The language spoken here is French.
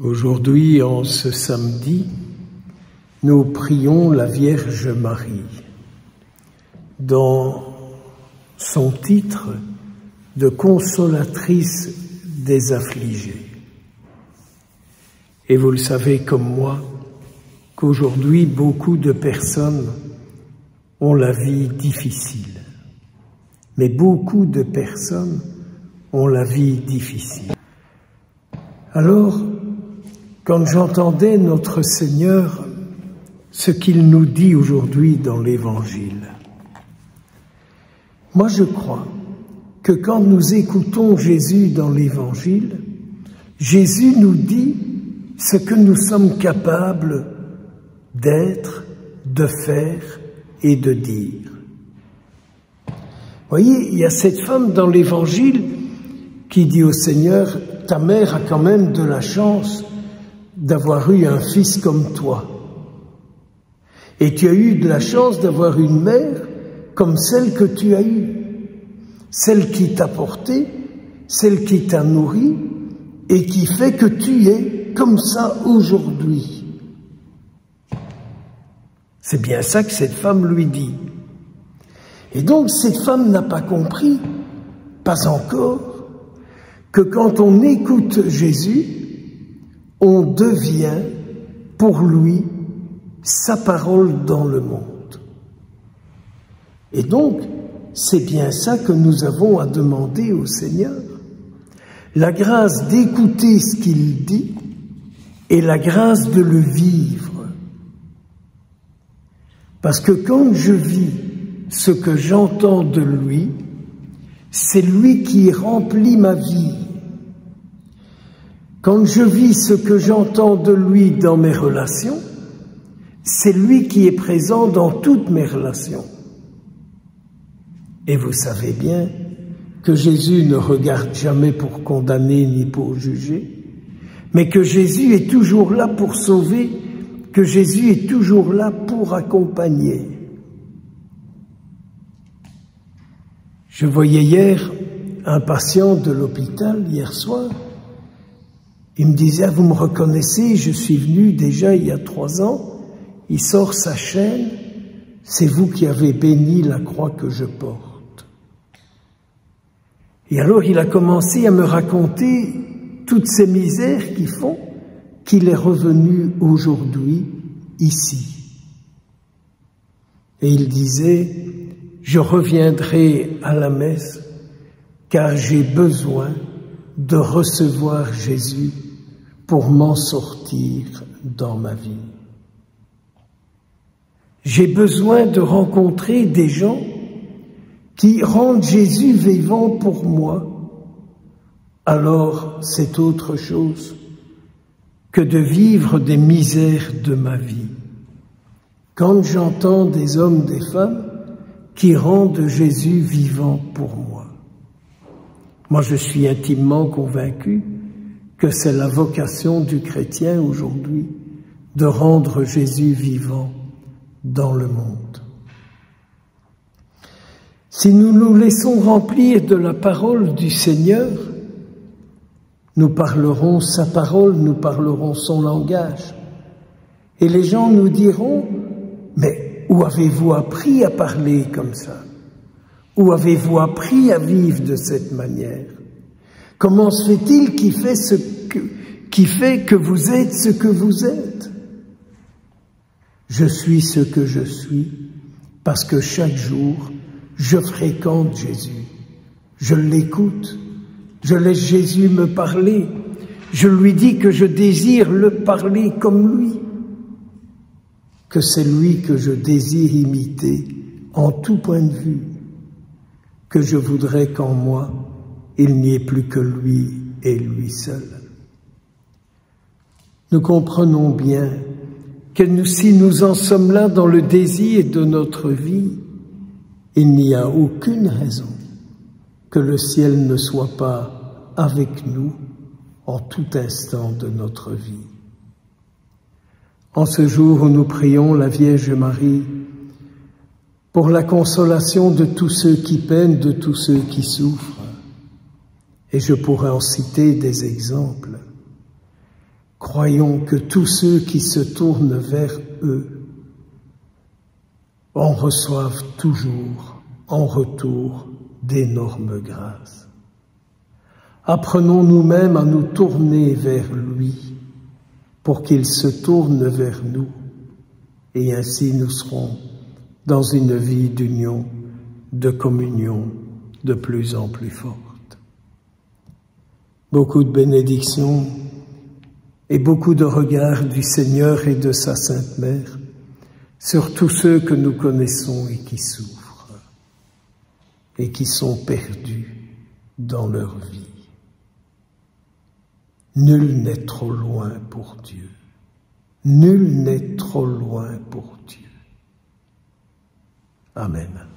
Aujourd'hui, en ce samedi, nous prions la Vierge Marie dans son titre de consolatrice des affligés. Et vous le savez comme moi, qu'aujourd'hui, beaucoup de personnes ont la vie difficile. Mais beaucoup de personnes ont la vie difficile. Alors, quand j'entendais notre Seigneur, ce qu'il nous dit aujourd'hui dans l'Évangile, moi je crois que quand nous écoutons Jésus dans l'Évangile, Jésus nous dit ce que nous sommes capables d'être, de faire et de dire. Vous voyez, il y a cette femme dans l'Évangile qui dit au Seigneur, « Ta mère a quand même de la chance d'avoir eu un fils comme toi. Et tu as eu de la chance d'avoir une mère comme celle que tu as eue, celle qui t'a porté, celle qui t'a nourri et qui fait que tu es comme ça aujourd'hui. » C'est bien ça que cette femme lui dit. Et donc cette femme n'a pas compris, pas encore, que quand on écoute Jésus, on devient pour lui sa parole dans le monde. Et donc, c'est bien ça que nous avons à demander au Seigneur. La grâce d'écouter ce qu'il dit et la grâce de le vivre. Parce que quand je vis ce que j'entends de lui, c'est lui qui remplit ma vie. Quand je vis ce que j'entends de lui dans mes relations, c'est lui qui est présent dans toutes mes relations. Et vous savez bien que Jésus ne regarde jamais pour condamner ni pour juger, mais que Jésus est toujours là pour sauver, que Jésus est toujours là pour accompagner. Je voyais hier un patient de l'hôpital, hier soir. Il me disait, vous me reconnaissez, je suis venu déjà il y a 3 ans. Il sort sa chaîne, c'est vous qui avez béni la croix que je porte. Et alors il a commencé à me raconter toutes ces misères qui font qu'il est revenu aujourd'hui ici. Et il disait, je reviendrai à la messe car j'ai besoin de recevoir Jésus pour m'en sortir dans ma vie. J'ai besoin de rencontrer des gens qui rendent Jésus vivant pour moi. Alors c'est autre chose que de vivre des misères de ma vie. Quand j'entends des hommes, des femmes qui rendent Jésus vivant pour moi, moi je suis intimement convaincu que c'est la vocation du chrétien aujourd'hui de rendre Jésus vivant dans le monde. Si nous nous laissons remplir de la parole du Seigneur, nous parlerons sa parole, nous parlerons son langage. Et les gens nous diront, mais où avez-vous appris à parler comme ça? Où avez-vous appris à vivre de cette manière? Comment se fait-il qui fait que vous êtes ce que vous êtes? Je suis ce que je suis parce que chaque jour, je fréquente Jésus. Je l'écoute. Je laisse Jésus me parler. Je lui dis que je désire le parler comme lui. Que c'est lui que je désire imiter en tout point de vue. Que je voudrais qu'en moi, il n'y ait plus que lui et lui seul. Nous comprenons bien que si nous en sommes là dans le désir de notre vie, il n'y a aucune raison que le ciel ne soit pas avec nous en tout instant de notre vie. En ce jour où nous prions la Vierge Marie pour la consolation de tous ceux qui peinent, de tous ceux qui souffrent, et je pourrais en citer des exemples, Croyons que tous ceux qui se tournent vers eux en reçoivent toujours en retour d'énormes grâces. Apprenons nous-mêmes à nous tourner vers lui pour qu'il se tourne vers nous et ainsi nous serons dans une vie d'union, de communion de plus en plus forte. Beaucoup de bénédictions et beaucoup de regards du Seigneur et de sa Sainte Mère sur tous ceux que nous connaissons et qui souffrent et qui sont perdus dans leur vie. Nul n'est trop loin pour Dieu. Nul n'est trop loin pour Dieu. Amen.